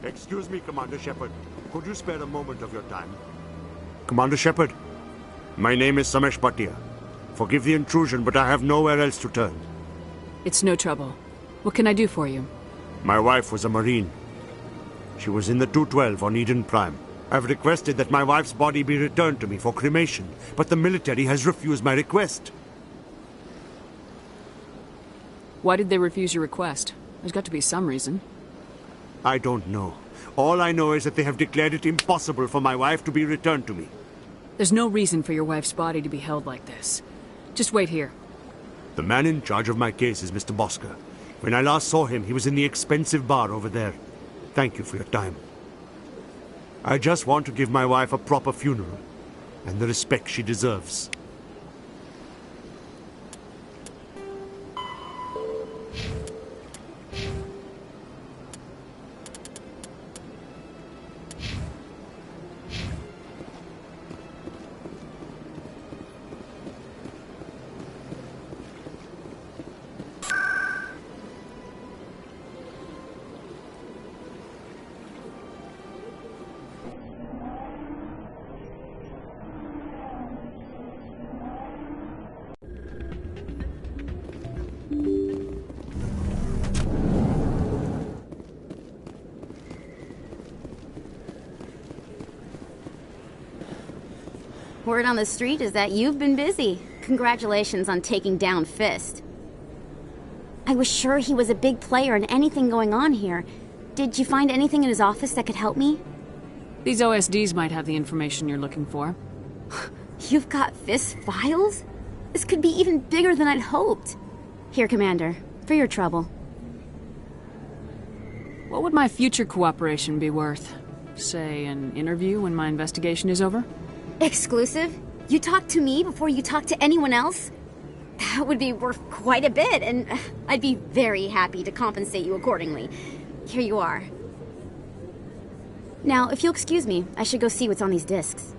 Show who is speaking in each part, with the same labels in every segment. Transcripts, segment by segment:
Speaker 1: Excuse me, Commander Shepard. Could you spare a moment of your time? Commander Shepard, my name is Samesh Bhatia. Forgive the intrusion, but I have nowhere else to turn.
Speaker 2: It's no trouble. What can I do for you?
Speaker 1: My wife was a Marine. She was in the 212 on Eden Prime. I've requested that my wife's body be returned to me for cremation, but the military has refused my request.
Speaker 2: Why did they refuse your request? There's got to be some reason.
Speaker 1: I don't know. All I know is that they have declared it impossible for my wife to be returned to me.
Speaker 2: There's no reason for your wife's body to be held like this. Just wait here.
Speaker 1: The man in charge of my case is Mr. Bosker. When I last saw him, he was in the expensive bar over there. Thank you for your time. I just want to give my wife a proper funeral, and the respect she deserves.
Speaker 3: Word on the street is that you've been busy. Congratulations on taking down Fist. I was sure he was a big player in anything going on here. Did you find anything in his office that could help me?
Speaker 2: These OSDs might have the information you're looking for.
Speaker 3: You've got Fist's files? This could be even bigger than I'd hoped. Here, Commander, for your trouble.
Speaker 2: What would my future cooperation be worth? Say, an interview when my investigation is over?
Speaker 3: Exclusive? You talk to me before you talk to anyone else? That would be worth quite a bit, and I'd be very happy to compensate you accordingly. Here you are. Now, if you'll excuse me, I should go see what's on these discs.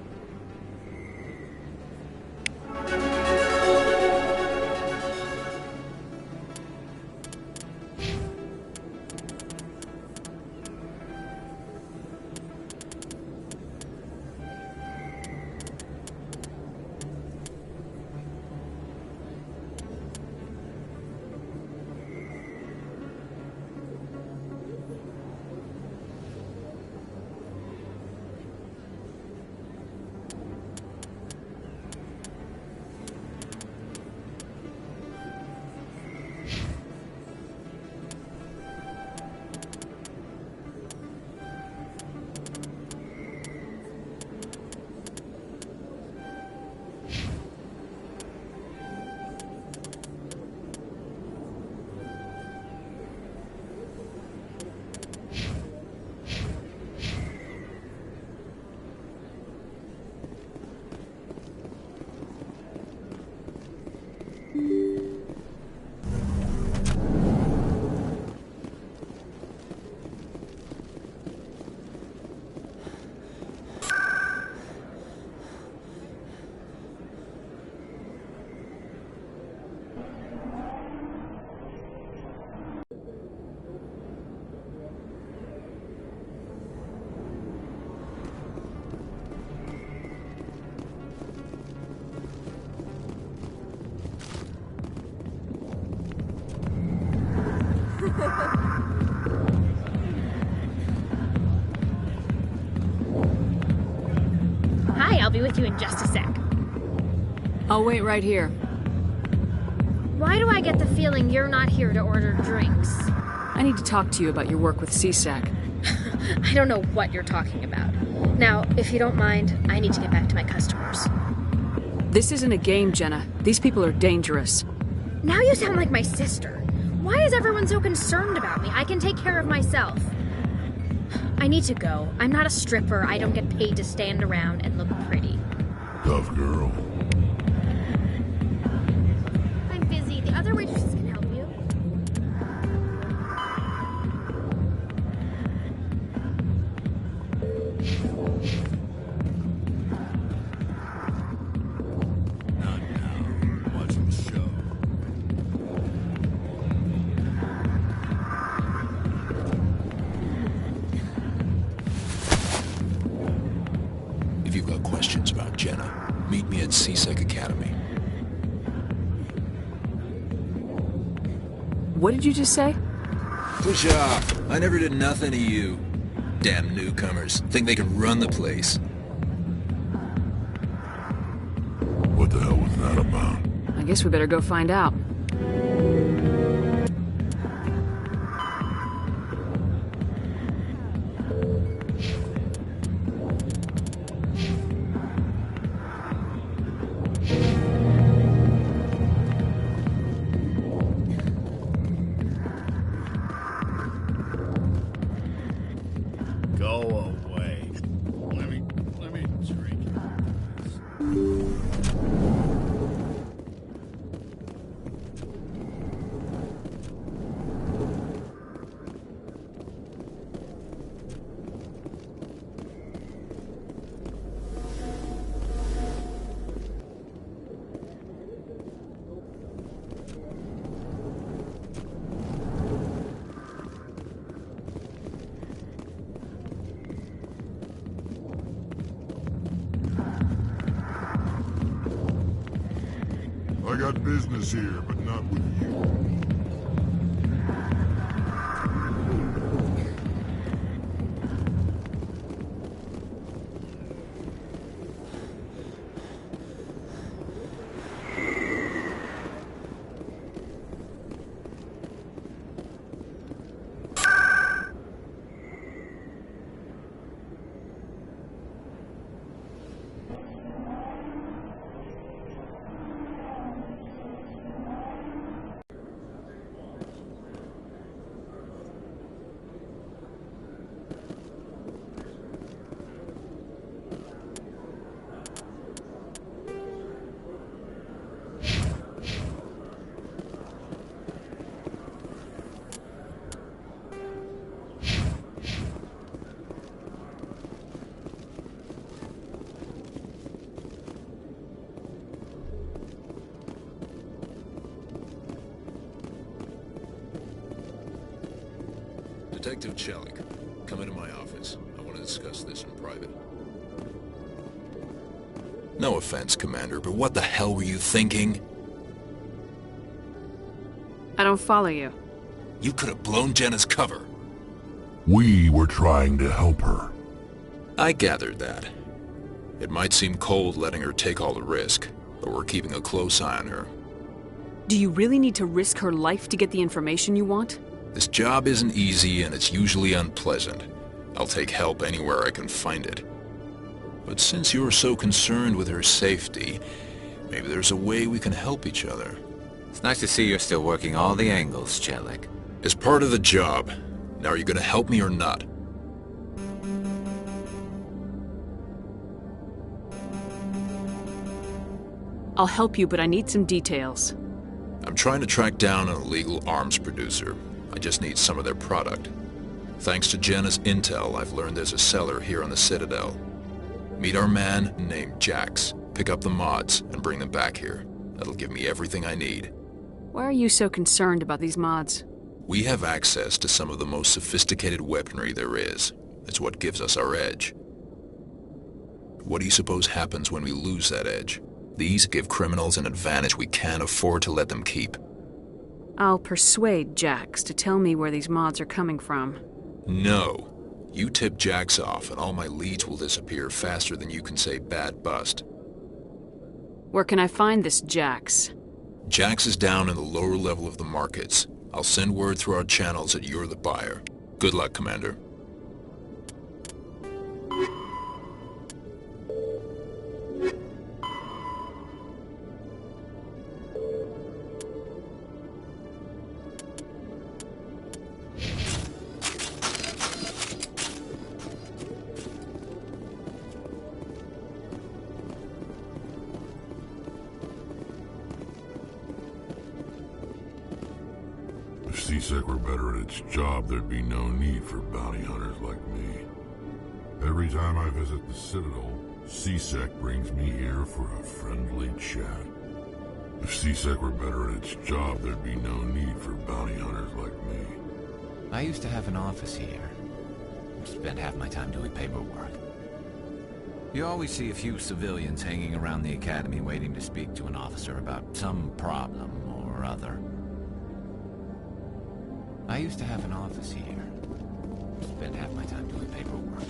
Speaker 4: I'll be with you in just a sec.
Speaker 2: I'll wait right here.
Speaker 4: Why do I get the feeling you're not here to order drinks?
Speaker 2: I need to talk to you about your work with CSAC.
Speaker 4: I don't know what you're talking about. Now, if you don't mind, I need to get back to my customers.
Speaker 2: This isn't a game, Jenna. These people are dangerous.
Speaker 4: Now you sound like my sister. Why is everyone so concerned about me? I can take care of myself. I need to go. I'm not a stripper. I don't get paid to stand around and look pretty.
Speaker 5: Tough girl.
Speaker 4: I'm busy. The other waitresses can help you.
Speaker 5: Not now. Watching the show.
Speaker 6: If you've got questions about Jenna, meet me at CSEC Academy.
Speaker 2: What did you just say?
Speaker 6: Push off. I never did nothing to you. Damn newcomers. Think they can run the place.
Speaker 5: What the hell was that about?
Speaker 2: I guess we better go find out.
Speaker 5: Go away. Let me drink. I got business here, but not with you.
Speaker 6: Detective Chelik, come into my office. I want to discuss this in private. No offense, Commander, but what the hell were you thinking?
Speaker 2: I don't follow you.
Speaker 6: You could have blown Jenna's cover.
Speaker 5: We were trying to help her.
Speaker 6: I gathered that. It might seem cold letting her take all the risk, but we're keeping a close eye on her.
Speaker 2: Do you really need to risk her life to get the information you want?
Speaker 6: This job isn't easy and it's usually unpleasant. I'll take help anywhere I can find it. But since you're so concerned with her safety, maybe there's a way we can help each other.
Speaker 7: It's nice to see you're still working all the angles, Chelik.
Speaker 6: It's part of the job. Now are you gonna help me or not?
Speaker 2: I'll help you, but I need some details.
Speaker 6: I'm trying to track down an illegal arms producer. I just need some of their product. Thanks to Jenna's intel, I've learned there's a seller here on the Citadel. Meet our man named Jax. Pick up the mods and bring them back here. That'll give me everything I need.
Speaker 2: Why are you so concerned about these mods?
Speaker 6: We have access to some of the most sophisticated weaponry there is. It's what gives us our edge. What do you suppose happens when we lose that edge? These give criminals an advantage we can't afford to let them keep.
Speaker 2: I'll persuade Jax to tell me where these mods are coming from.
Speaker 6: No. You tip Jax off, and all my leads will disappear faster than you can say bad bust.
Speaker 2: Where can I find this Jax?
Speaker 6: Jax is down in the lower level of the markets. I'll send word through our channels that you're the buyer. Good luck, Commander.
Speaker 5: If C-Sec were better at its job, there'd be no need for bounty hunters like me. Every time I visit the Citadel, C-Sec brings me here for a friendly chat. If C-Sec were better at its job, there'd be no need for bounty hunters like me.
Speaker 7: I used to have an office here. Spent half my time doing paperwork. You always see a few civilians hanging around the academy waiting to speak to an officer about some problem or other. I used to have an office here. Spent half my time doing paperwork.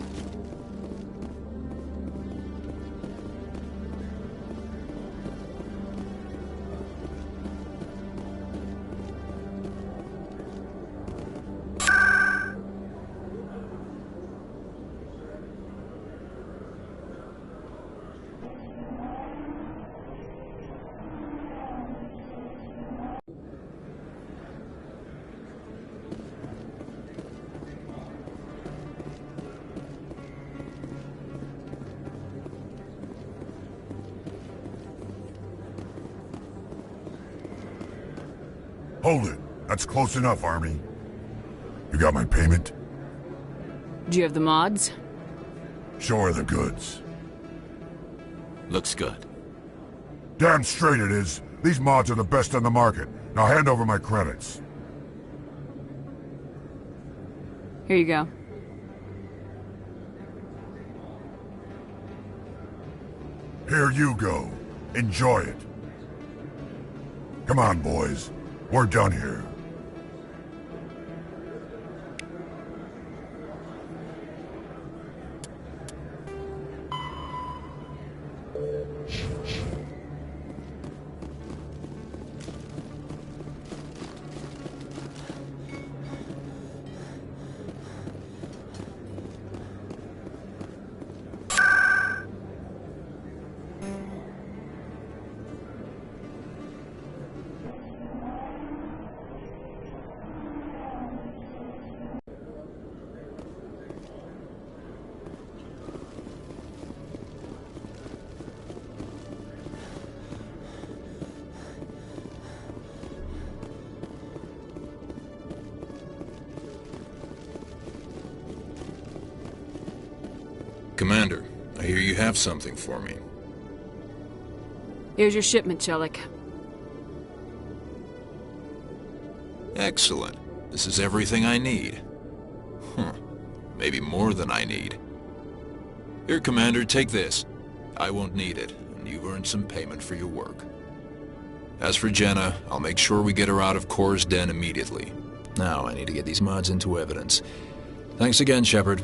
Speaker 5: Hold it. That's close enough, Army. You got my payment?
Speaker 2: Do you have the mods?
Speaker 5: Show her the goods.
Speaker 7: Looks good.
Speaker 5: Damn straight it is. These mods are the best on the market. Now hand over my credits.
Speaker 2: Here you go.
Speaker 5: Here you go. Enjoy it. Come on, boys. We're done here.
Speaker 6: Commander, I hear you have something for me.
Speaker 2: Here's your shipment, Chelik.
Speaker 6: Excellent. This is everything I need. Maybe more than I need. Here, Commander, take this. I won't need it, and you've earned some payment for your work. As for Jenna, I'll make sure we get her out of Kor's den immediately. Now, I need to get these mods into evidence. Thanks again, Shepard.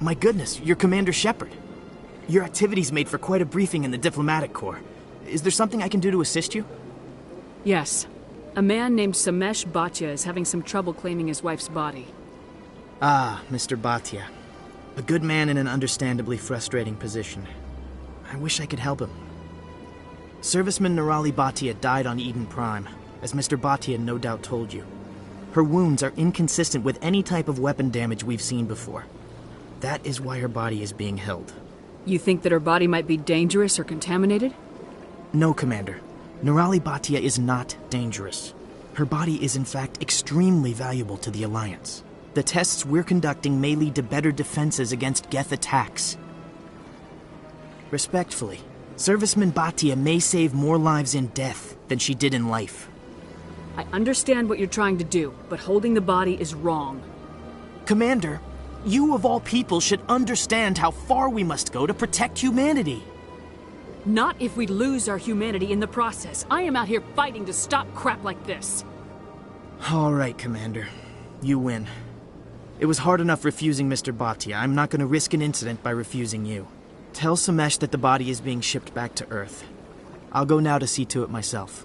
Speaker 8: My goodness, you're Commander Shepard. Your activities made for quite a briefing in the Diplomatic Corps. Is there something I can do to assist you?
Speaker 2: Yes. A man named Samesh Bhatia is having some trouble claiming his wife's body.
Speaker 8: Ah, Mr. Bhatia. A good man in an understandably frustrating position. I wish I could help him. Serviceman Nirali Bhatia died on Eden Prime, as Mr. Bhatia no doubt told you. Her wounds are inconsistent with any type of weapon damage we've seen before. That is why her body is being held.
Speaker 2: You think that her body might be dangerous or contaminated?
Speaker 8: No, Commander. Nirali Bhatia is not dangerous. Her body is in fact extremely valuable to the Alliance. The tests we're conducting may lead to better defenses against Geth attacks. Respectfully, Serviceman Bhatia may save more lives in death than she did in life.
Speaker 2: I understand what you're trying to do, but holding the body is wrong.
Speaker 8: Commander, you of all people should understand how far we must go to protect humanity.
Speaker 2: Not if we lose our humanity in the process. I am out here fighting to stop crap like this.
Speaker 8: All right, Commander. You win. It was hard enough refusing Mr. Bhatia. I'm not going to risk an incident by refusing you. Tell Samesh that the body is being shipped back to Earth. I'll go now to see to it myself.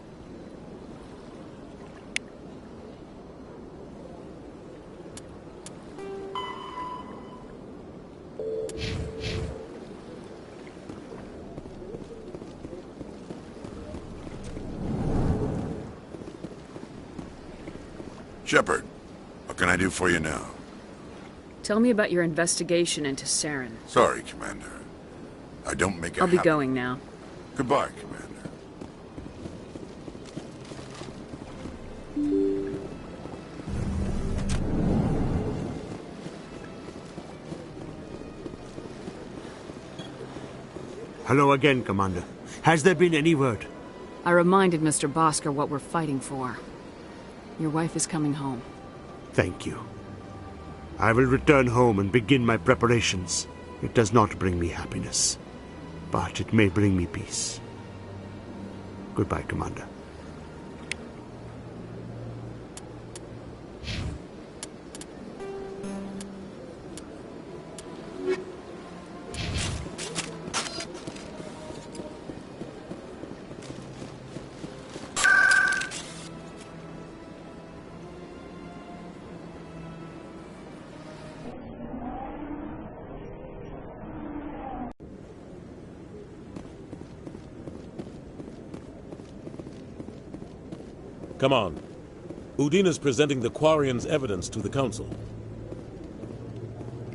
Speaker 5: Shepard, what can I do for you now?
Speaker 2: Tell me about your investigation into Saren.
Speaker 5: Sorry, Commander. I don't make it
Speaker 2: I'll be going now.
Speaker 5: Goodbye, Commander.
Speaker 1: Hello again, Commander. Has there been any word?
Speaker 2: I reminded Mr. Bosker what we're fighting for. Your wife is coming home.
Speaker 1: Thank you. I will return home and begin my preparations. It does not bring me happiness, but it may bring me peace. Goodbye, Commander.
Speaker 9: Come on. Udine is presenting the Quarians' evidence to the Council.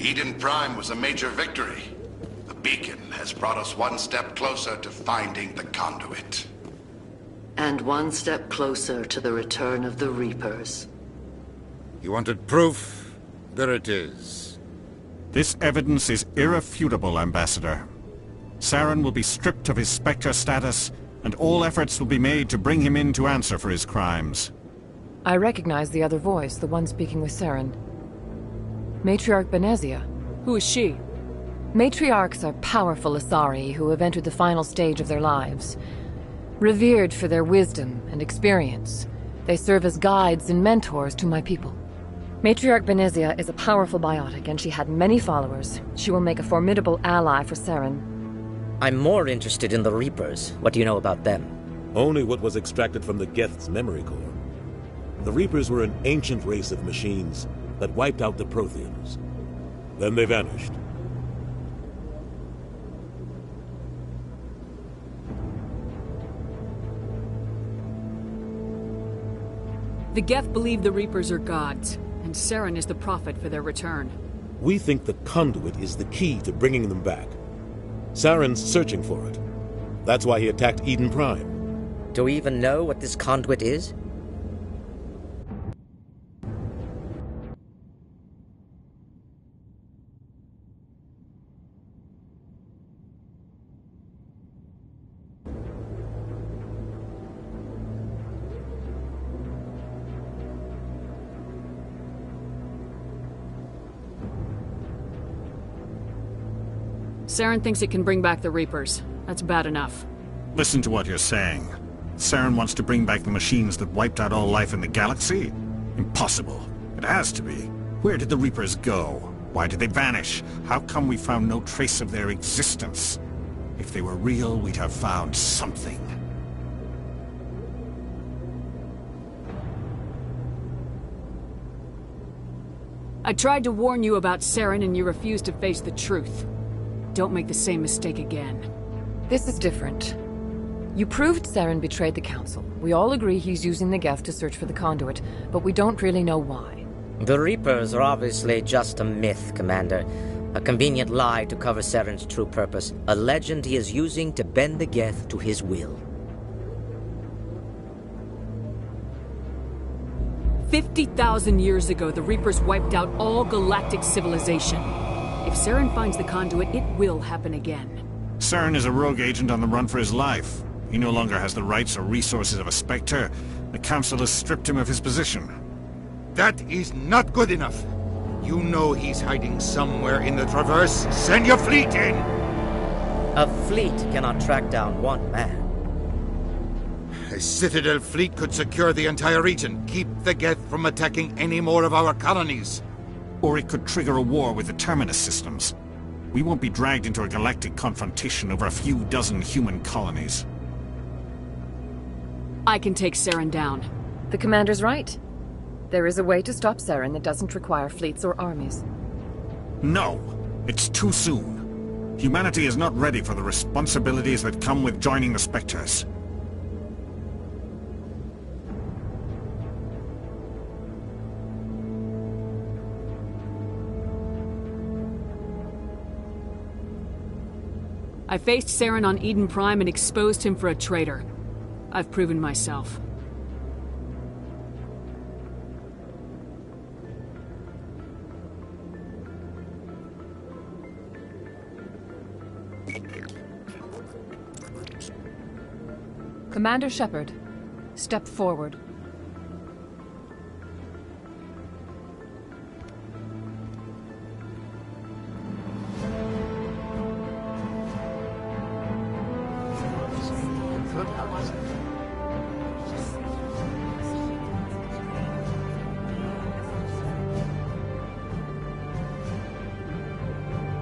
Speaker 10: Eden Prime was a major victory. The beacon has brought us one step closer to finding the conduit.
Speaker 11: And one step closer to the return of the Reapers.
Speaker 12: You wanted proof? There it is.
Speaker 13: This evidence is irrefutable, Ambassador. Saren will be stripped of his Spectre status, and all efforts will be made to bring him in to answer for his crimes.
Speaker 14: I recognize the other voice, the one speaking with Saren. Matriarch Benezia.
Speaker 2: Who is she?
Speaker 14: Matriarchs are powerful Asari who have entered the final stage of their lives. Revered for their wisdom and experience, they serve as guides and mentors to my people. Matriarch Benezia is a powerful biotic, and she had many followers. She will make a formidable ally for Saren.
Speaker 15: I'm more interested in the Reapers. What do you know about them?
Speaker 9: Only what was extracted from the Geth's memory core. The Reapers were an ancient race of machines that wiped out the Protheans. Then they vanished.
Speaker 2: The Geth believe the Reapers are gods, and Saren is the prophet for their return.
Speaker 9: We think the conduit is the key to bringing them back. Saren's searching for it. That's why he attacked Eden Prime.
Speaker 15: Do we even know what this conduit is?
Speaker 2: Saren thinks it can bring back the Reapers. That's bad enough.
Speaker 13: Listen to what you're saying. Saren wants to bring back the machines that wiped out all life in the galaxy? Impossible. It has to be. Where did the Reapers go? Why did they vanish? How come we found no trace of their existence? If they were real, we'd have found something.
Speaker 2: I tried to warn you about Saren and you refused to face the truth. Don't make the same mistake again.
Speaker 14: This is different. You proved Saren betrayed the Council. We all agree he's using the Geth to search for the conduit, but we don't really know why.
Speaker 15: The Reapers are obviously just a myth, Commander. A convenient lie to cover Saren's true purpose. A legend he is using to bend the Geth to his will.
Speaker 2: 50,000 years ago, the Reapers wiped out all galactic civilization. If Saren finds the conduit, it will happen again.
Speaker 13: Saren is a rogue agent on the run for his life. He no longer has the rights or resources of a Spectre. The Council has stripped him of his position.
Speaker 12: That is not good enough. You know he's hiding somewhere in the Traverse. Send your fleet in!
Speaker 15: A fleet cannot track down one man.
Speaker 12: A Citadel fleet could secure the entire region, keep the Geth from attacking any more of our colonies.
Speaker 13: Or it could trigger a war with the Terminus systems. We won't be dragged into a galactic confrontation over a few dozen human colonies.
Speaker 2: I can take Saren down.
Speaker 14: The Commander's right. There is a way to stop Saren that doesn't require fleets or armies.
Speaker 13: No! It's too soon. Humanity is not ready for the responsibilities that come with joining the Spectres.
Speaker 2: I faced Saren on Eden Prime and exposed him for a traitor. I've proven myself.
Speaker 14: Commander Shepard, step forward.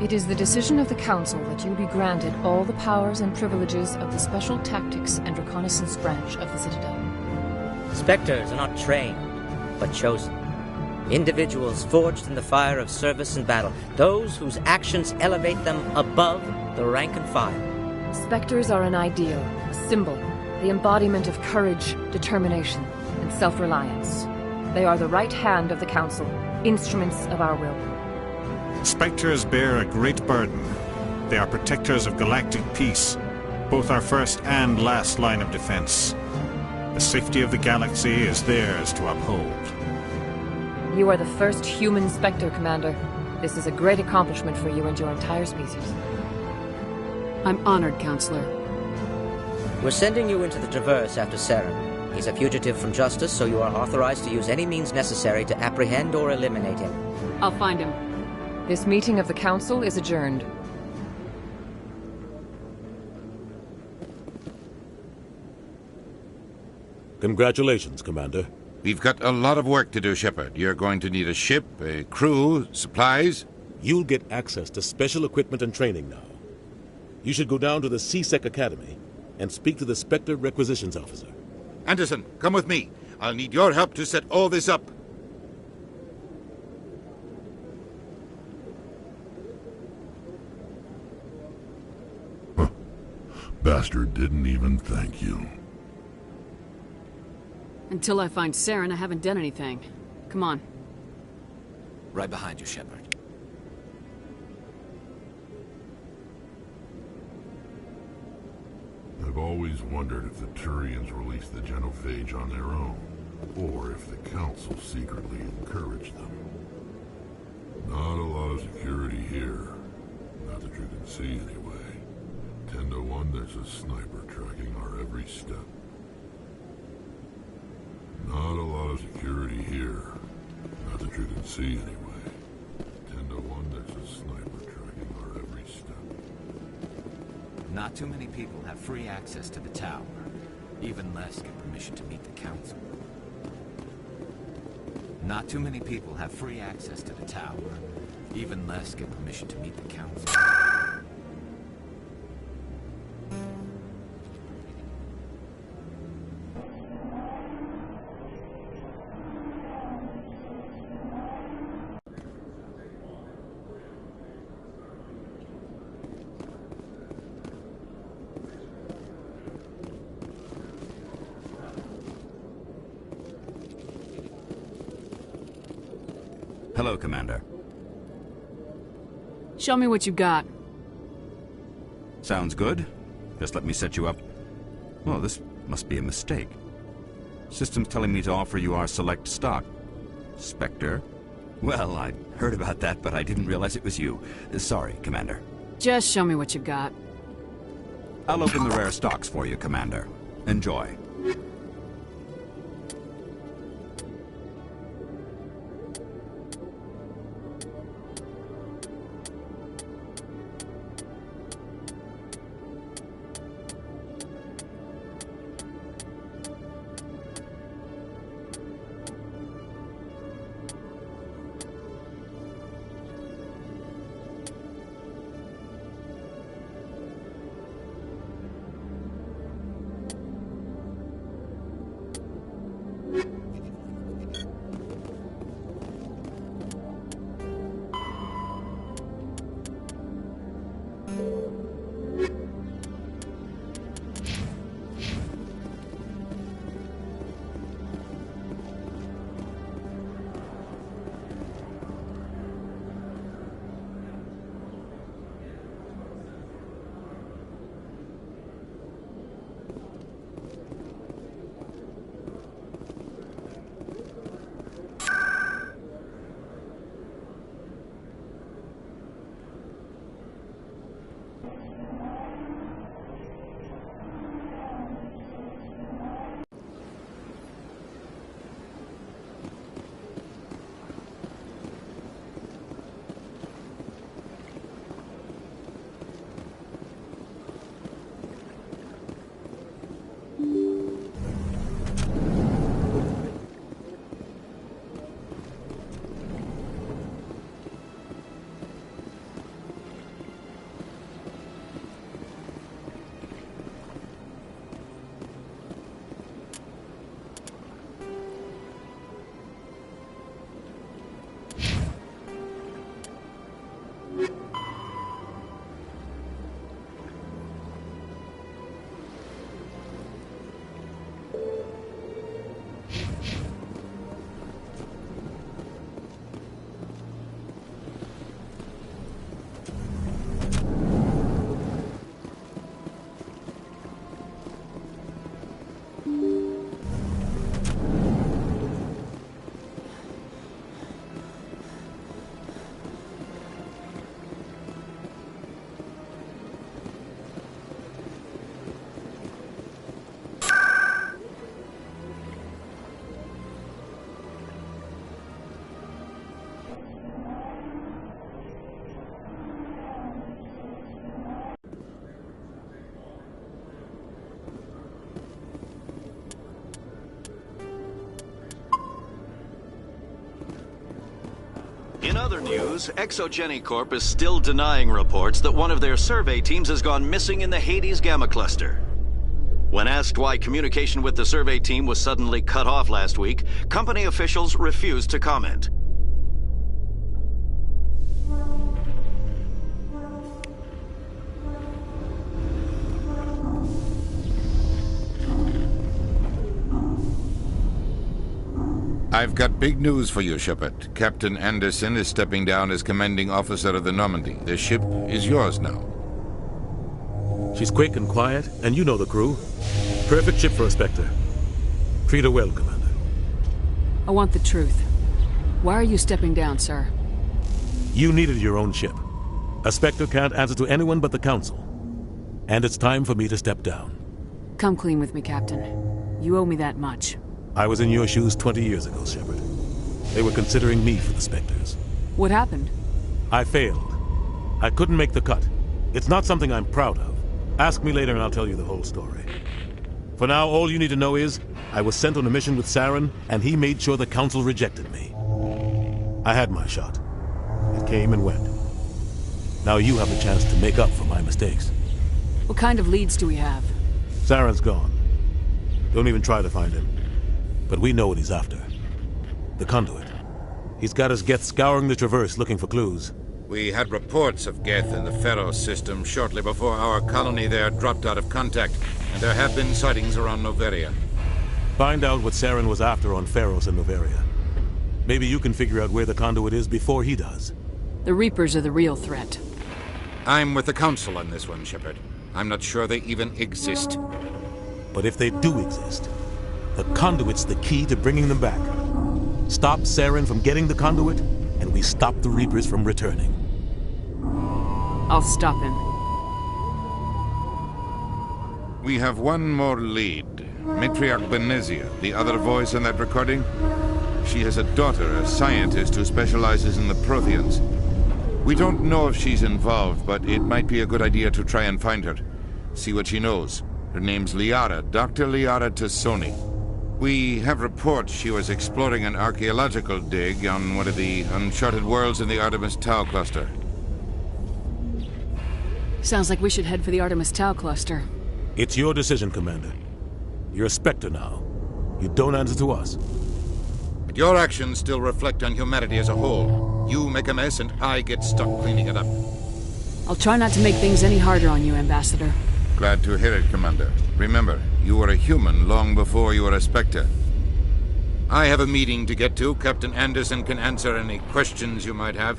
Speaker 14: It is the decision of the Council that you be granted all the powers and privileges of the Special Tactics and Reconnaissance branch of the Citadel.
Speaker 15: Spectres are not trained, but chosen. Individuals forged in the fire of service and battle. Those whose actions elevate them above the rank and file.
Speaker 14: Spectres are an ideal, a symbol, the embodiment of courage, determination, and self-reliance. They are the right hand of the Council, instruments of our will.
Speaker 13: Spectres bear a great burden. They are protectors of galactic peace, both our first and last line of defense. The safety of the galaxy is theirs to uphold.
Speaker 14: You are the first human Spectre, Commander. This is a great accomplishment for you and your entire species.
Speaker 2: I'm honored, Counselor.
Speaker 15: We're sending you into the Traverse after Saren. He's a fugitive from justice, so you are authorized to use any means necessary to apprehend or eliminate him.
Speaker 2: I'll find him.
Speaker 14: This meeting of the Council is adjourned.
Speaker 9: Congratulations, Commander.
Speaker 12: We've got a lot of work to do, Shepard. You're going to need a ship, a crew, supplies.
Speaker 9: You'll get access to special equipment and training now. You should go down to the C-Sec Academy and speak to the Spectre Requisitions Officer.
Speaker 12: Anderson, come with me. I'll need your help to set all this up.
Speaker 5: Bastard didn't even thank you.
Speaker 2: Until I find Saren, I haven't done anything. Come on.
Speaker 7: Right behind you, Shepard.
Speaker 5: I've always wondered if the Turians released the genophage on their own, or if the Council secretly encouraged them. Not a lot of security here. Not that you can see anyway. 10 to 1, there's a sniper tracking our every step. Not a lot of security here. Not that you can see anyway. 10 to 1, there's a sniper tracking our every step.
Speaker 7: Not too many people have free access to the tower. Even less get permission to meet the Council. Not too many people have free access to the tower. Even less get permission to meet the council.
Speaker 16: Hello, Commander.
Speaker 2: Show me what you got.
Speaker 16: Sounds good. Just let me set you up. Oh, this must be a mistake. System's telling me to offer you our select stock. Spectre? Well, I'd heard about that, but I didn't realize it was you. Sorry, Commander.
Speaker 2: Just show me what you got.
Speaker 16: I'll open the rare stocks for you, Commander. Enjoy.
Speaker 17: In other news, Exogeny Corp is still denying reports that one of their survey teams has gone missing in the Hades Gamma Cluster. When asked why communication with the survey team was suddenly cut off last week, company officials refused to comment.
Speaker 12: I've got big news for you, Shepard. Captain Anderson is stepping down as commanding officer of the Normandy. The ship is yours now.
Speaker 9: She's quick and quiet, and you know the crew. Perfect ship for a Spectre. Treat her well, Commander.
Speaker 2: I want the truth. Why are you stepping down, sir?
Speaker 9: You needed your own ship. A Spectre can't answer to anyone but the Council. And it's time for me to step down.
Speaker 2: Come clean with me, Captain. You owe me that much.
Speaker 9: I was in your shoes 20 years ago, Shepard. They were considering me for the Spectres.
Speaker 2: What happened?
Speaker 9: I failed. I couldn't make the cut. It's not something I'm proud of. Ask me later and I'll tell you the whole story. For now, all you need to know is, I was sent on a mission with Saren, and he made sure the Council rejected me. I had my shot. It came and went. Now you have the chance to make up for my mistakes.
Speaker 2: What kind of leads do we have?
Speaker 9: Saren's gone. Don't even try to find him. But we know what he's after. The conduit. He's got his Geth scouring the Traverse looking for clues.
Speaker 12: We had reports of Geth in the Pharos system shortly before our colony there dropped out of contact, and there have been sightings around Noveria.
Speaker 9: Find out what Saren was after on Pharos and Noveria. Maybe you can figure out where the conduit is before he does.
Speaker 2: The Reapers are the real threat.
Speaker 12: I'm with the Council on this one, Shepard. I'm not sure they even exist.
Speaker 9: But if they do exist, the conduit's the key to bringing them back. Stop Saren from getting the conduit, and we stop the Reapers from returning.
Speaker 2: I'll stop him.
Speaker 12: We have one more lead. Matriarch Benezia, the other voice in that recording. She has a daughter, a scientist who specializes in the Protheans. We don't know if she's involved, but it might be a good idea to try and find her. See what she knows. Her name's Liara, Dr. Liara Tassoni. We have reports she was exploring an archaeological dig on one of the uncharted worlds in the Artemis Tau cluster.
Speaker 2: Sounds like we should head for the Artemis Tau cluster.
Speaker 9: It's your decision, Commander. You're a Spectre now. You don't answer to us.
Speaker 12: But your actions still reflect on humanity as a whole. You make a mess and I get stuck cleaning it up.
Speaker 2: I'll try not to make things any harder on you, Ambassador.
Speaker 12: Glad to hear it, Commander. Remember, you were a human long before you were a Spectre. I have a meeting to get to. Captain Anderson can answer any questions you might have.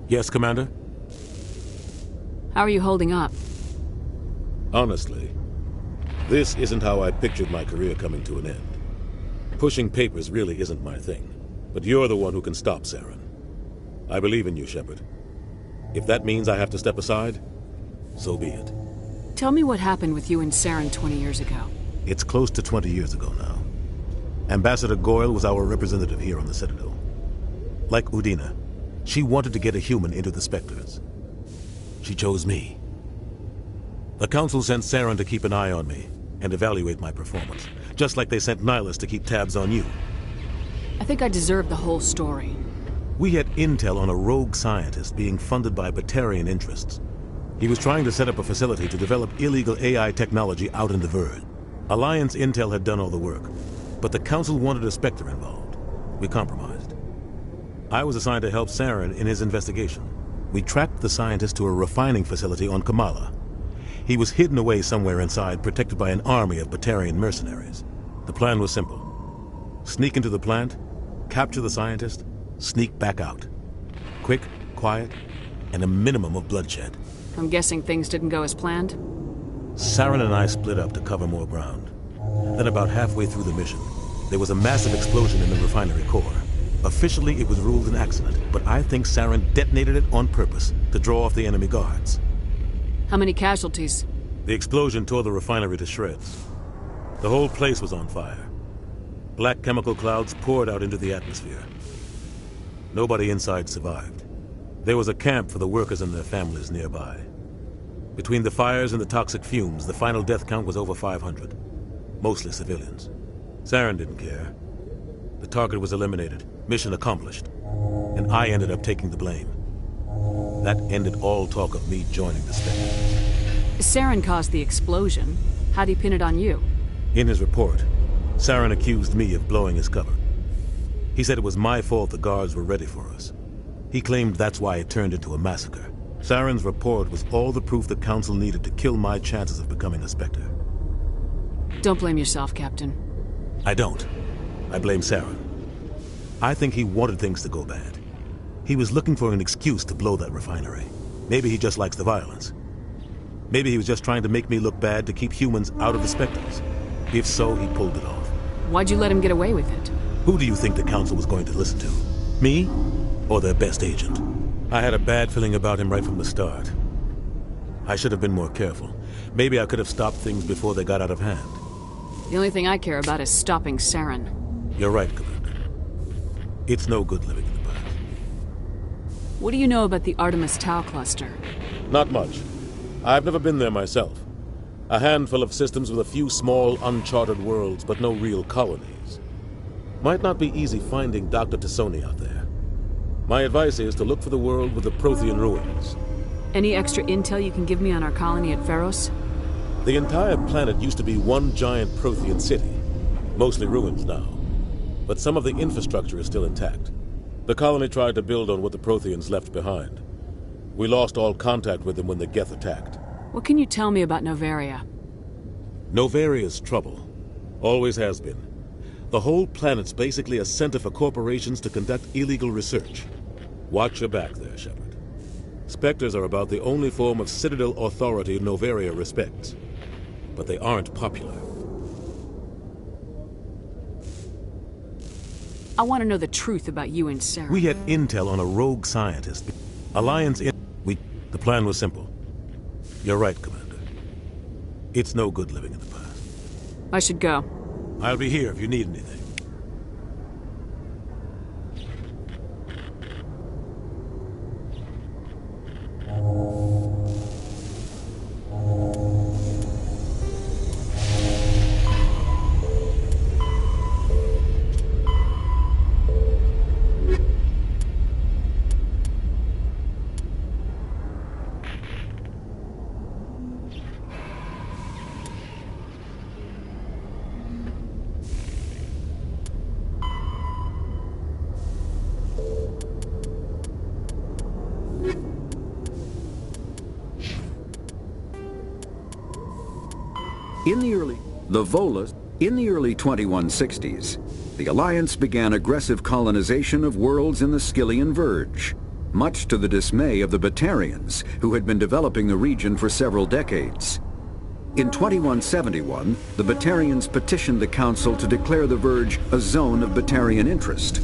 Speaker 9: Yes, Commander?
Speaker 2: How are you holding up?
Speaker 9: Honestly, this isn't how I pictured my career coming to an end. Pushing papers really isn't my thing, but you're the one who can stop Saren. I believe in you, Shepard. If that means I have to step aside, so be it.
Speaker 2: Tell me what happened with you and Saren 20 years ago.
Speaker 9: It's close to 20 years ago now. Ambassador Goyle was our representative here on the Citadel. Like Udina, she wanted to get a human into the Spectres. She chose me. The Council sent Saren to keep an eye on me and evaluate my performance, just like they sent Nihilus to keep tabs on you.
Speaker 2: I think I deserve the whole story.
Speaker 9: We had intel on a rogue scientist being funded by Batarian interests. He was trying to set up a facility to develop illegal AI technology out in the Verge. Alliance intel had done all the work, but the Council wanted a Spectre involved. We compromised. I was assigned to help Saren in his investigation. We tracked the scientist to a refining facility on Kamala. He was hidden away somewhere inside, protected by an army of Batarian mercenaries. The plan was simple. Sneak into the plant, capture the scientist, sneak back out. Quick, quiet, and a minimum of bloodshed.
Speaker 2: I'm guessing things didn't go as planned?
Speaker 9: Saren and I split up to cover more ground. Then about halfway through the mission, there was a massive explosion in the refinery core. Officially, it was ruled an accident, but I think Saren detonated it on purpose to draw off the enemy guards.
Speaker 2: How many casualties?
Speaker 9: The explosion tore the refinery to shreds. The whole place was on fire. Black chemical clouds poured out into the atmosphere. Nobody inside survived. There was a camp for the workers and their families nearby. Between the fires and the toxic fumes, the final death count was over 500. Mostly civilians. Saren didn't care. The target was eliminated, mission accomplished, and I ended up taking the blame. That ended all talk of me joining the Spectre.
Speaker 2: Saren caused the explosion. How'd he pin it on you?
Speaker 9: In his report, Saren accused me of blowing his cover. He said it was my fault the guards were ready for us. He claimed that's why it turned into a massacre. Saren's report was all the proof the Council needed to kill my chances of becoming a Spectre.
Speaker 2: Don't blame yourself, Captain.
Speaker 9: I don't. I blame Saren. I think he wanted things to go bad. He was looking for an excuse to blow that refinery. Maybe he just likes the violence. Maybe he was just trying to make me look bad to keep humans out of the Spectres. If so, he pulled it off.
Speaker 2: Why'd you let him get away with it?
Speaker 9: Who do you think the Council was going to listen to? Me? Or their best agent? I had a bad feeling about him right from the start. I should have been more careful. Maybe I could have stopped things before they got out of hand.
Speaker 2: The only thing I care about is stopping Saren.
Speaker 9: You're right, Commander. It's no good living in the past.
Speaker 2: What do you know about the Artemis Tau cluster?
Speaker 9: Not much. I've never been there myself. A handful of systems with a few small, uncharted worlds, but no real colonies. Might not be easy finding Dr. Tassoni out there. My advice is to look for the world with the Prothean ruins.
Speaker 2: Any extra intel you can give me on our colony at Pharos?
Speaker 9: The entire planet used to be one giant Prothean city. Mostly ruins now. But some of the infrastructure is still intact. The colony tried to build on what the Protheans left behind. We lost all contact with them when the Geth attacked.
Speaker 2: What can you tell me about Novaria?
Speaker 9: Novaria's trouble. Always has been. The whole planet's basically a center for corporations to conduct illegal research. Watch your back there, Shepard. Spectres are about the only form of Citadel authority Novaria respects. But they aren't popular.
Speaker 2: I want to know the truth about you and Sarah.
Speaker 9: We had intel on a rogue scientist. Alliance in... The plan was simple. You're right, Commander. It's no good living in the past.
Speaker 2: I should go.
Speaker 9: I'll be here if you need anything.
Speaker 18: In the early 2160s, the Alliance began aggressive colonization of worlds in the Skyllian Verge, much to the dismay of the Batarians, who had been developing the region for several decades. In 2171, the Batarians petitioned the Council to declare the Verge a zone of Batarian interest.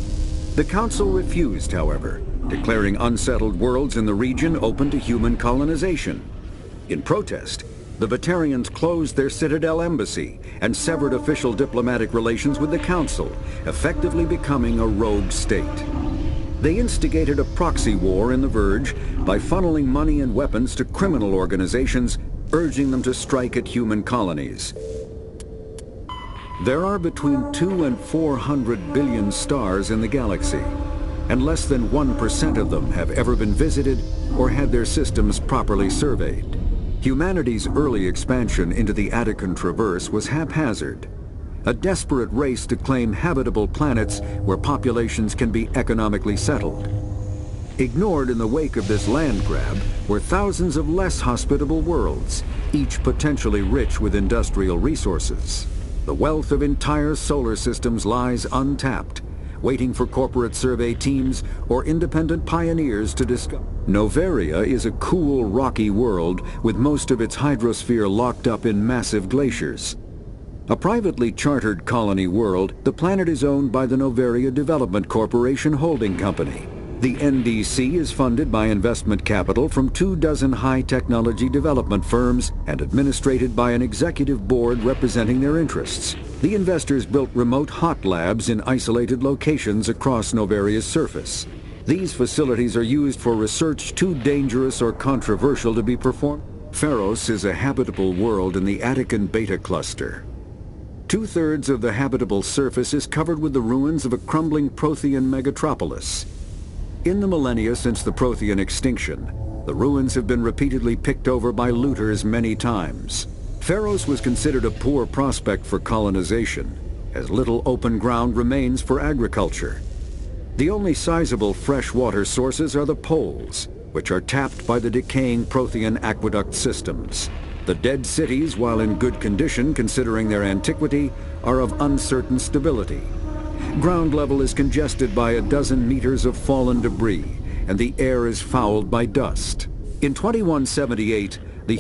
Speaker 18: The Council refused, however, declaring unsettled worlds in the region open to human colonization. In protest, the Batarians closed their Citadel embassy and severed official diplomatic relations with the Council, effectively becoming a rogue state. They instigated a proxy war in the Verge by funneling money and weapons to criminal organizations, urging them to strike at human colonies. There are between 200 and 400 billion stars in the galaxy, and less than 1% of them have ever been visited or had their systems properly surveyed. Humanity's early expansion into the Attican Traverse was haphazard, a desperate race to claim habitable planets where populations can be economically settled. Ignored in the wake of this land grab were thousands of less hospitable worlds, each potentially rich with industrial resources. The wealth of entire solar systems lies untapped, waiting for corporate survey teams or independent pioneers to discover. Novaria is a cool, rocky world with most of its hydrosphere locked up in massive glaciers. A privately chartered colony world, the planet is owned by the Novaria Development Corporation Holding Company. The NDC is funded by investment capital from 24 high-technology development firms and administrated by an executive board representing their interests. The investors built remote hot labs in isolated locations across Novaria's surface. These facilities are used for research too dangerous or controversial to be performed. Pharos is a habitable world in the Attican Beta Cluster. 2/3 of the habitable surface is covered with the ruins of a crumbling Prothean megatropolis. In the millennia since the Prothean extinction, the ruins have been repeatedly picked over by looters many times. Pharos was considered a poor prospect for colonization, as little open ground remains for agriculture. The only sizable freshwater sources are the poles, which are tapped by the decaying Prothean aqueduct systems. The dead cities, while in good condition considering their antiquity, are of uncertain stability. Ground level is congested by a dozen meters of fallen debris, and the air is fouled by dust. In 2178, the